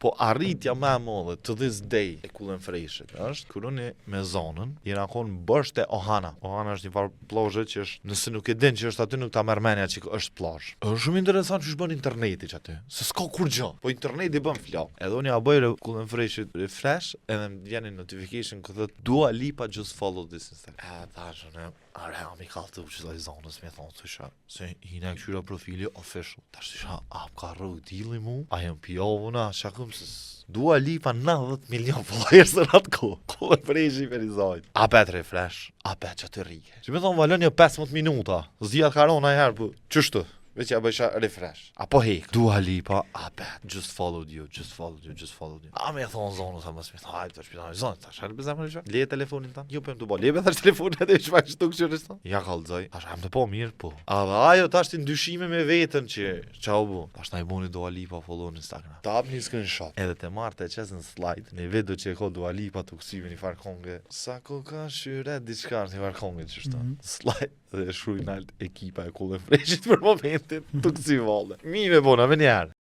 Po arritja më e madhe to this day e Cool and Freshit është kur unë me zonën jena konë bësht e Ohana. Ohana është një farë plazhe që është, nëse nuk e din që është aty nuk ta merr mendja që është plazh. Është shumë interesant që bën interneti që aty. Se s'ka kur gjë. Po interneti bën flak. Edhe unë ja bëj Cool and Freshit refresh edhe më vjen notification ku thotë Dua Lipa just follow this Instagram. Tash unë mi ka të që zonës me thonë të isha se i ne këshyra profili official. Tash isha ka rrug dili mu a jem pjovuna shakum se Dua Lipa 90 milion followers në atë ko. Ko e preshi për i zajt. A bet refresh, a bet që të rike. Që me thonë valon një 15 minuta. Zdia të karon a herë, po qështu? Veç ja bëjsha refresh. Apo hek. Dua Lipa, a bet, just followed you. A me thonë zonës, a mësë me thonë, hajtë të shpitanoj zonë, tash herë bëzem në leje telefonin tanë. Jo për më të bo, leje për thash telefonin edhe që faqë të këshërës tanë. Ja kalëzoj, tash hem të po mirë, po. A dhe ajo tash të ndyshime me vetën që, qa u bu. Tash na i buni Dua Lipa follow në Instagram. Ta hap një screenshot. Edhe të marrë të qesë në slide, në video që e ko Dua Lipa të kësive një farë konge. Sa ko ka shyret diçka një farë konge që shtë. Slide dhe shruj nalt ekipa e Cool and Freshit për momentin të kësi vallë. Mi me bona, me njerë.